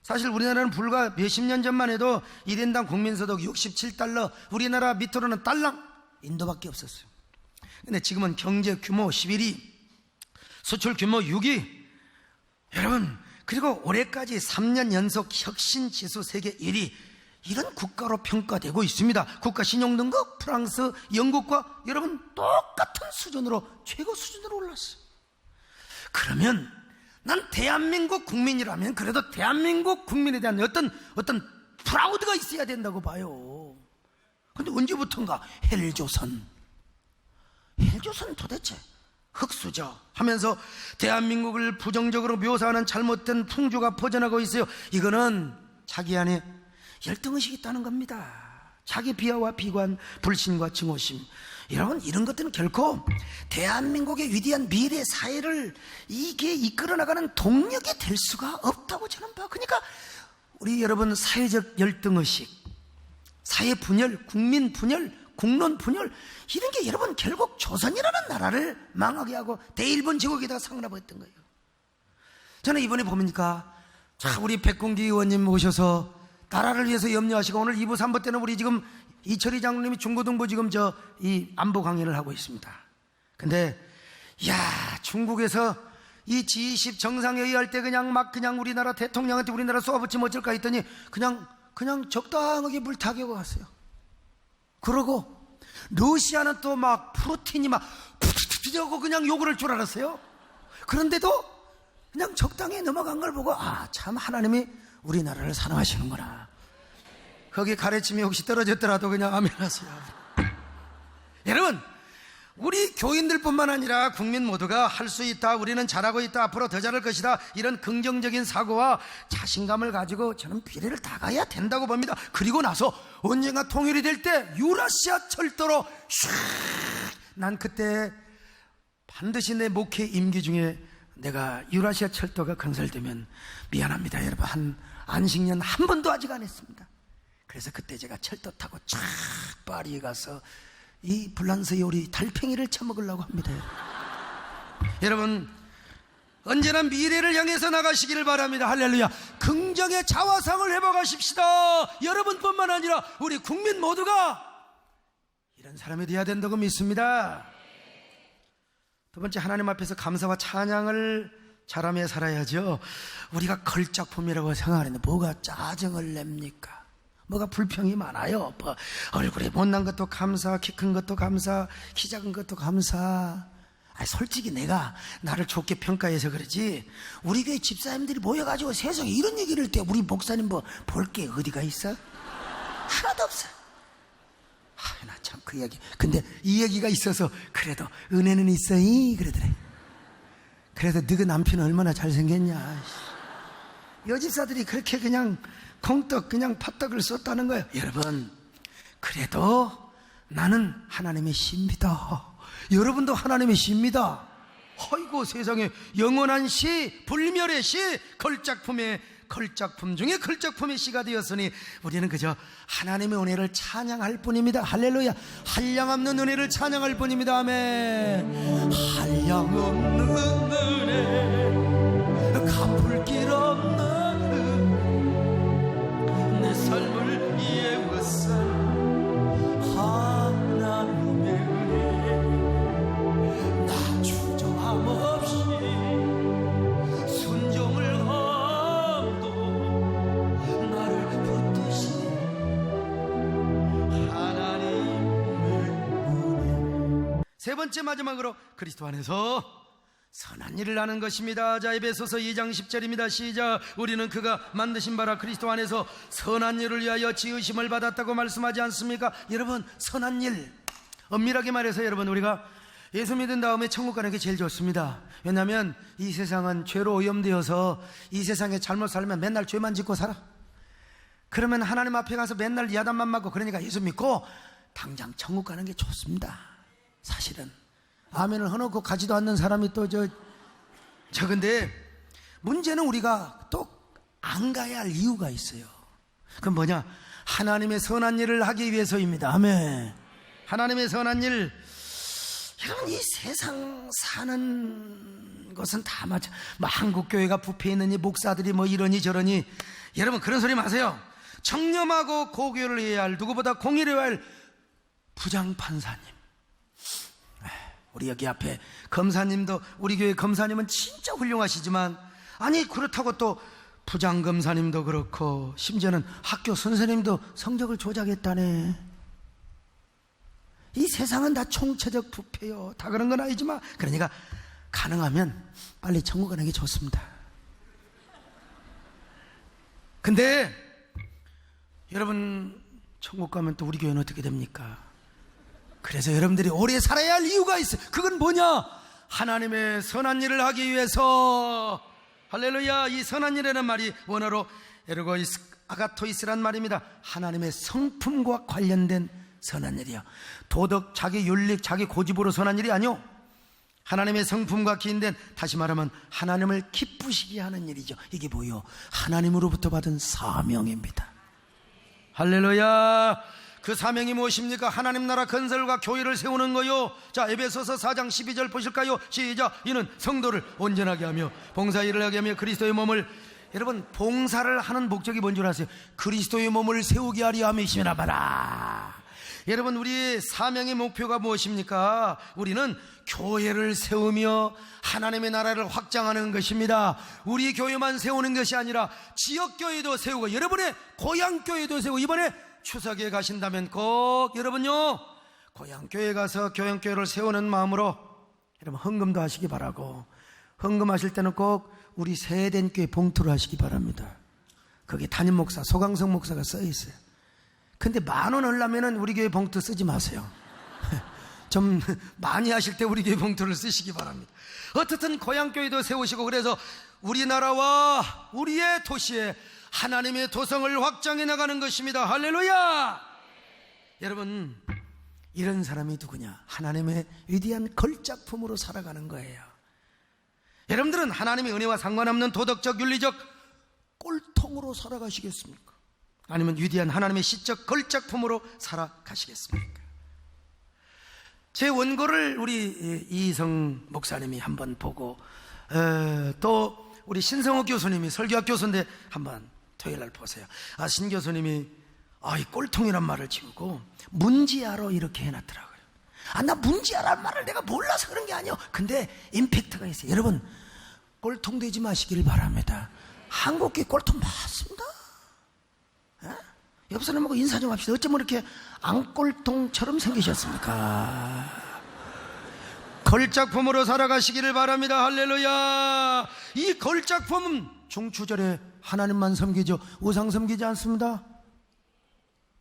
사실 우리나라는 불과 몇십 년 전만 해도 1인당 국민소득 67달러, 우리나라 밑으로는 딸랑 인도밖에 없었어요. 근데 지금은 경제 규모 11위, 수출 규모 6위. 여러분, 그리고 올해까지 3년 연속 혁신지수 세계 1위, 이런 국가로 평가되고 있습니다. 국가 신용등급 프랑스, 영국과 여러분 똑같은 수준으로, 최고 수준으로 올랐어요. 그러면 난 대한민국 국민이라면 그래도 대한민국 국민에 대한 어떤 프라우드가 있어야 된다고 봐요. 근데 언제부턴가 헬조선 도대체 흑수저 하면서 대한민국을 부정적으로 묘사하는 잘못된 풍조가 퍼져나가고 있어요. 이거는 자기 안에 열등의식이 있다는 겁니다. 자기 비하와 비관, 불신과 증오심, 여러분, 이런 것들은 결코 대한민국의 위대한 미래 사회를 이게 이끌어 나가는 동력이 될 수가 없다고 저는 봐요. 그러니까 우리 여러분, 사회적 열등의식, 사회 분열, 국민 분열, 국론 분열, 이런 게 여러분 결국 조선이라는 나라를 망하게 하고 대일본 제국에다가 상납했던 거예요. 저는 이번에 보니까 우리 백공기 의원님 모셔서 나라를 위해서 염려하시고, 오늘 2부 3부 때는 우리 지금 이철희 장로님이 중고등부 지금 이 안보 강의를 하고 있습니다. 근데 중국에서 이 G20 정상회의 때 그냥 우리나라 대통령한테 우리나라 쏘아붙이면 어쩔까 했더니 그냥 적당하게 물 타격을 갔어요. 그러고 러시아는 또 푸틴이 푸푸푸푸 그냥 욕을 할 줄 알았어요. 그런데도 그냥 적당히 넘어간 걸 보고, 참 하나님이 우리나라를 사랑하시는구나. 거기 가르침이 혹시 떨어졌더라도 그냥 아멘 하세요. 여러분, 우리 교인들뿐만 아니라 국민 모두가 할 수 있다, 우리는 잘하고 있다, 앞으로 더 잘할 것이다, 이런 긍정적인 사고와 자신감을 가지고 저는 미래를 다가야 된다고 봅니다. 그리고 나서 언젠가 통일이 될 때 유라시아 철도로 난 그때 반드시 내 목회 임기 중에 내가 유라시아 철도가 건설되면, 미안합니다 여러분, 안식년 한 번도 아직 안 했습니다. 그래서 그때 제가 철도 타고 쫙 파리에 가서 이 불란서 요리 달팽이를 처먹으려고 합니다. 여러분, 언제나 미래를 향해서 나가시기를 바랍니다. 할렐루야. 긍정의 자화상을 회복하십시다. 여러분뿐만 아니라 우리 국민 모두가 이런 사람이 되어야 된다고 믿습니다. 두 번째, 하나님 앞에서 감사와 찬양을 잘하며 살아야죠. 우리가 걸작품이라고 생각하는데 뭐가 짜증을 냅니까? 뭐가 불평이 많아요. 얼굴이 못난 것도 감사, 키 큰 것도 감사, 키 작은 것도 감사. 솔직히 내가 나를 좋게 평가해서 그러지, 우리 교회 집사님들이 모여가지고 세상에 이런 얘기를 할 때 우리 목사님 볼 게 어디가 있어? 하나도 없어. 나 참 그 얘기. 근데 이 얘기가 있어서 그래도 은혜는 있어 이 그러더래. 그래도 너그 남편은 얼마나 잘생겼냐. 여집사들이 그렇게 그냥 콩떡 그냥 팥떡을 썼다는 거예요. 여러분, 그래도 나는 하나님의 시입니다. 여러분도 하나님의 시입니다. 아이고 세상에, 영원한 시, 불멸의 시, 걸작품 중에 걸작품의 시가 되었으니 우리는 그저 하나님의 은혜를 찬양할 뿐입니다. 할렐루야. 한량없는 은혜를 찬양할 뿐입니다. 아멘. 한량없는 은혜, 갚을 길 없는 내 삶을 예웠어. 하나님의 은혜, 나 주저함 없이 순종을 함도 나를 붙드신 하나님의 은혜. 세 번째 마지막으로 그리스도 안에서 선한 일을 하는 것입니다. 자, 에베소서 2장 10절입니다. 시작. 우리는 그가 만드신 바라 그리스도 안에서 선한 일을 위하여 지으심을 받았다고 말씀하지 않습니까? 여러분, 선한 일, 엄밀하게 말해서 여러분, 우리가 예수 믿은 다음에 천국 가는 게 제일 좋습니다. 왜냐하면 이 세상은 죄로 오염되어서 이 세상에 잘못 살면 맨날 죄만 짓고 살아. 그러면 하나님 앞에 가서 맨날 야단만 맞고, 그러니까 예수 믿고 당장 천국 가는 게 좋습니다. 사실은 아멘을 해놓고 가지도 않는 사람이 또 근데 문제는 우리가 또 안 가야 할 이유가 있어요. 그건 뭐냐? 하나님의 선한 일을 하기 위해서입니다. 아멘. 하나님의 선한 일. 여러분, 이 세상 사는 것은 다 맞아. 뭐 한국교회가 부패 있느니 목사들이 뭐 이러니 저러니, 여러분 그런 소리 마세요. 청렴하고 고교를 해야 할, 누구보다 공의를 해야 할 부장판사님, 우리 여기 앞에 검사님도, 우리 교회 검사님은 진짜 훌륭하시지만, 아니 그렇다고 또 부장검사님도 그렇고 심지어는 학교 선생님도 성적을 조작했다네. 이 세상은 다 총체적 부패요. 다 그런 건 아니지만, 그러니까 가능하면 빨리 천국 가는 게 좋습니다. 근데 여러분, 천국 가면 또 우리 교회는 어떻게 됩니까? 그래서 여러분들이 오래 살아야 할 이유가 있어요. 그건 뭐냐? 하나님의 선한 일을 하기 위해서. 할렐루야. 이 선한 일이라는 말이 원어로 에르고이스 아가토이스란 말입니다. 하나님의 성품과 관련된 선한 일이요. 도덕, 자기 윤리, 자기 고집으로 선한 일이 아니요. 하나님의 성품과 기인된, 다시 말하면 하나님을 기쁘시게 하는 일이죠. 이게 뭐요? 하나님으로부터 받은 사명입니다. 할렐루야. 그 사명이 무엇입니까? 하나님 나라 건설과 교회를 세우는 거요. 자, 에베소서 4장 12절 보실까요? 시작. 이는 성도를 온전하게 하며 봉사일을 하게 하며 그리스도의 몸을, 여러분 봉사를 하는 목적이 뭔 줄 아세요? 그리스도의 몸을 세우게 하려 함이시라 봐라. 여러분, 우리의 사명의 목표가 무엇입니까? 우리는 교회를 세우며 하나님의 나라를 확장하는 것입니다. 우리 교회만 세우는 것이 아니라 지역교회도 세우고, 여러분의 고향교회도 세우고, 이번에 추석에 가신다면 꼭 여러분요, 고향교회 가서 교향교회를 세우는 마음으로 여러분 헌금도 하시기 바라고, 헌금하실 때는 꼭 우리 세된 교회 봉투를 하시기 바랍니다. 거기 담임 목사 소강성 목사가 써 있어요. 근데 10,000원 하려면은 우리 교회 봉투 쓰지 마세요. 좀 많이 하실 때 우리 교회 봉투를 쓰시기 바랍니다. 어떻든 고향교회도 세우시고, 그래서 우리나라와 우리의 도시에 하나님의 도성을 확장해 나가는 것입니다. 할렐루야. 여러분, 이런 사람이 누구냐? 하나님의 위대한 걸작품으로 살아가는 거예요. 여러분들은 하나님의 은혜와 상관없는 도덕적 윤리적 꼴통으로 살아가시겠습니까? 아니면 위대한 하나님의 시적 걸작품으로 살아가시겠습니까? 제 원고를 우리 이희성 목사님이 한번 보고, 또 우리 신성호 교수님이 설교학 교수인데 한번 토요일날 보세요. 신 교수님이 이 꼴통이란 말을 지우고 문지아로 이렇게 해놨더라고요. 나 문지아란 말을 내가 몰라서 그런 게 아니에요. 근데 임팩트가 있어요. 여러분, 꼴통 되지 마시기를 바랍니다. 한국계 꼴통 맞습니다. 옆 사람하고 인사 좀 합시다. 어쩌면 이렇게 앙꼴통처럼 생기셨습니까? 걸작품으로 살아가시기를 바랍니다. 할렐루야. 이 걸작품은 중추절에 하나님만 섬기죠. 우상 섬기지 않습니다.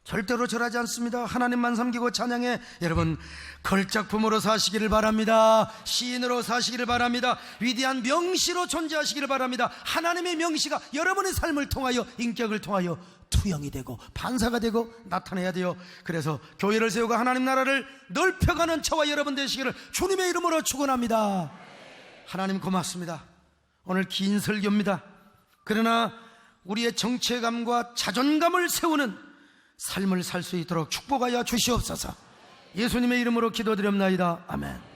절대로 절하지 않습니다. 하나님만 섬기고 찬양해. 여러분, 걸작품으로 사시기를 바랍니다. 시인으로 사시기를 바랍니다. 위대한 명시로 존재하시기를 바랍니다. 하나님의 명시가 여러분의 삶을 통하여, 인격을 통하여 투영이 되고 반사가 되고 나타내야 돼요. 그래서 교회를 세우고 하나님 나라를 넓혀가는 저와 여러분 되시기를 주님의 이름으로 축원합니다. 하나님 고맙습니다. 오늘 긴 설교입니다. 그러나 우리의 정체감과 자존감을 세우는 삶을 살 수 있도록 축복하여 주시옵소서. 예수님의 이름으로 기도드립나이다. 아멘.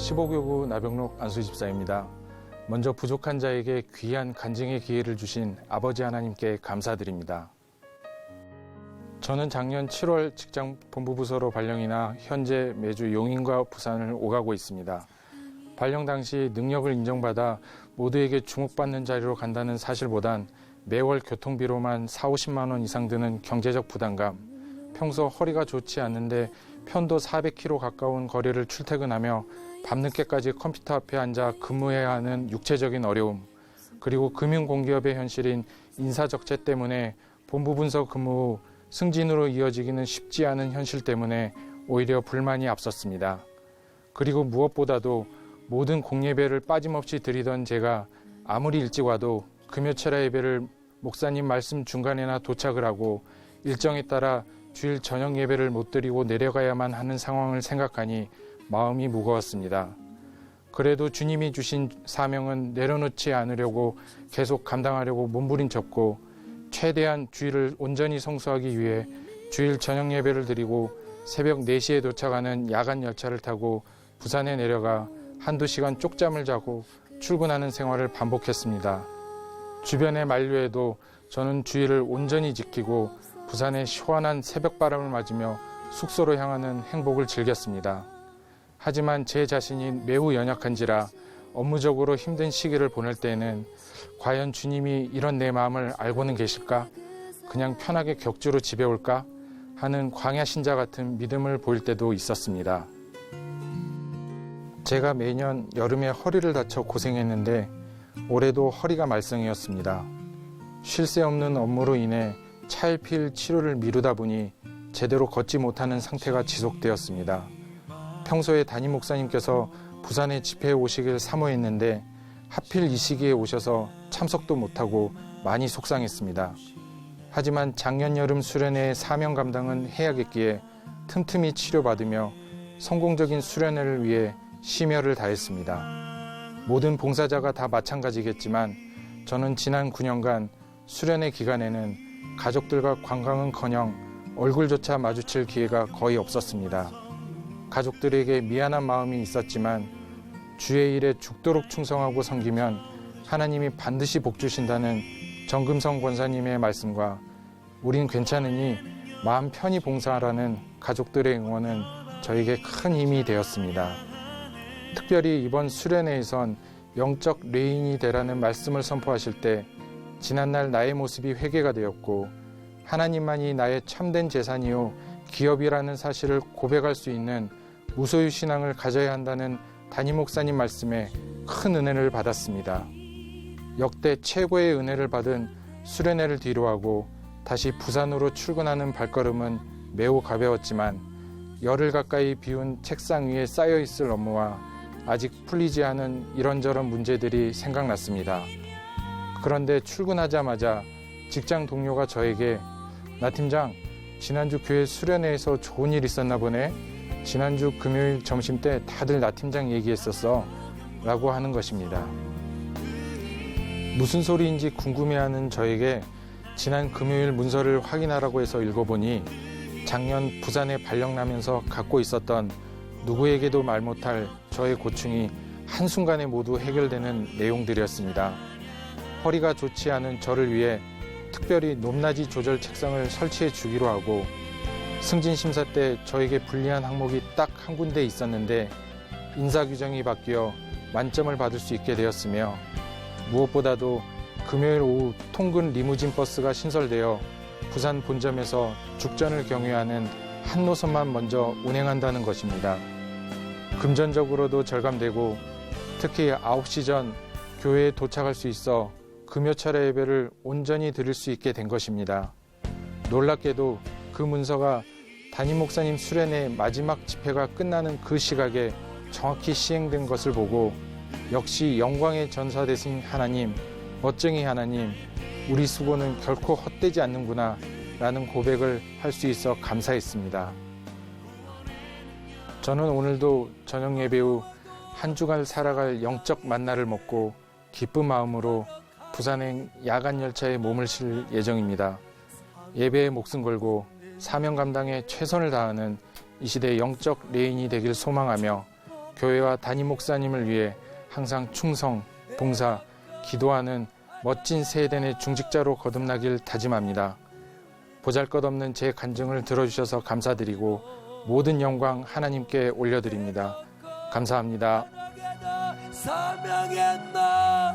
15교구 나병록 안수집사입니다. 먼저 부족한 자에게 귀한 간증의 기회를 주신 아버지 하나님께 감사드립니다. 저는 작년 7월 직장 본부부서로 발령이나 현재 매주 용인과 부산을 오가고 있습니다. 발령 당시 능력을 인정받아 모두에게 주목받는 자리로 간다는 사실보단 매월 교통비로만 4~50만 원 이상 드는 경제적 부담감, 평소 허리가 좋지 않는데 편도 400km 가까운 거리를 출퇴근하며 밤늦게까지 컴퓨터 앞에 앉아 근무해야 하는 육체적인 어려움, 그리고 금융공기업의 현실인 인사적체 때문에 본부분서 근무 후 승진으로 이어지기는 쉽지 않은 현실 때문에 오히려 불만이 앞섰습니다. 그리고 무엇보다도 모든 공예배를 빠짐없이 드리던 제가 아무리 일찍 와도 금요철야 예배를 목사님 말씀 중간에나 도착을 하고 일정에 따라 주일 저녁 예배를 못 드리고 내려가야만 하는 상황을 생각하니 마음이 무거웠습니다. 그래도 주님이 주신 사명은 내려놓지 않으려고 계속 감당하려고 몸부림쳤고 최대한 주일을 온전히 성수하기 위해 주일 저녁 예배를 드리고 새벽 4시에 도착하는 야간 열차를 타고 부산에 내려가 한두 시간 쪽잠을 자고 출근하는 생활을 반복했습니다. 주변의 만류에도 저는 주일을 온전히 지키고 부산의 시원한 새벽바람을 맞으며 숙소로 향하는 행복을 즐겼습니다. 하지만 제 자신이 매우 연약한지라 업무적으로 힘든 시기를 보낼 때에는 과연 주님이 이런 내 마음을 알고는 계실까? 그냥 편하게 격주로 집에 올까? 하는 광야 신자 같은 믿음을 보일 때도 있었습니다. 제가 매년 여름에 허리를 다쳐 고생했는데 올해도 허리가 말썽이었습니다. 쉴 새 없는 업무로 인해 차일피일 치료를 미루다 보니 제대로 걷지 못하는 상태가 지속되었습니다. 평소에 담임 목사님께서 부산에 집회에 오시길 사모했는데 하필 이 시기에 오셔서 참석도 못하고 많이 속상했습니다. 하지만 작년 여름 수련회의 사명 감당은 해야겠기에 틈틈이 치료받으며 성공적인 수련회를 위해 심혈을 다했습니다. 모든 봉사자가 다 마찬가지겠지만 저는 지난 9년간 수련회 기간에는 가족들과 관광은커녕 얼굴조차 마주칠 기회가 거의 없었습니다. 가족들에게 미안한 마음이 있었지만 주의 일에 죽도록 충성하고 섬기면 하나님이 반드시 복 주신다는 정금성 권사님의 말씀과 우린 괜찮으니 마음 편히 봉사하라는 가족들의 응원은 저에게 큰 힘이 되었습니다. 특별히 이번 수련회에선 영적 레인이 되라는 말씀을 선포하실 때 지난날 나의 모습이 회개가 되었고 하나님만이 나의 참된 재산이요 기업이라는 사실을 고백할 수 있는 무소유 신앙을 가져야 한다는 담임 목사님 말씀에 큰 은혜를 받았습니다. 역대 최고의 은혜를 받은 수련회를 뒤로하고 다시 부산으로 출근하는 발걸음은 매우 가벼웠지만 열흘 가까이 비운 책상 위에 쌓여있을 업무와 아직 풀리지 않은 이런저런 문제들이 생각났습니다. 그런데 출근하자마자 직장 동료가 저에게 나 팀장, 지난주 교회 수련회에서 좋은 일 있었나 보네. 지난주 금요일 점심 때 다들 나 팀장 얘기했었어 라고 하는 것입니다. 무슨 소리인지 궁금해하는 저에게 지난 금요일 문서를 확인하라고 해서 읽어보니 작년 부산에 발령나면서 갖고 있었던 누구에게도 말 못할 저의 고충이 한순간에 모두 해결되는 내용들이었습니다. 허리가 좋지 않은 저를 위해 특별히 높낮이 조절 책상을 설치해 주기로 하고 승진 심사 때 저에게 불리한 항목이 딱 한 군데 있었는데 인사 규정이 바뀌어 만점을 받을 수 있게 되었으며 무엇보다도 금요일 오후 통근 리무진 버스가 신설되어 부산 본점에서 죽전을 경유하는 한 노선만 먼저 운행한다는 것입니다. 금전적으로도 절감되고 특히 9시 전 교회에 도착할 수 있어 금요철야 예배를 온전히 드릴 수 있게 된 것입니다. 놀랍게도 그 문서가 담임 목사님 수련회 마지막 집회가 끝나는 그 시각에 정확히 시행된 것을 보고 역시 영광의 전사 되신 하나님, 멋쟁이 하나님, 우리 수고는 결코 헛되지 않는구나 라는 고백을 할 수 있어 감사했습니다. 저는 오늘도 저녁 예배 후 한 주간 살아갈 영적 만나를 먹고 기쁜 마음으로 부산행 야간 열차에 몸을 실 예정입니다. 예배에 목숨 걸고 사명 감당에 최선을 다하는 이 시대 영적 레인이 되길 소망하며 교회와 담임 목사님을 위해 항상 충성, 봉사, 기도하는 멋진 세대의 중직자로 거듭나길 다짐합니다. 보잘것없는 제 간증을 들어주셔서 감사드리고 모든 영광 하나님께 올려드립니다. 감사합니다. 사명했나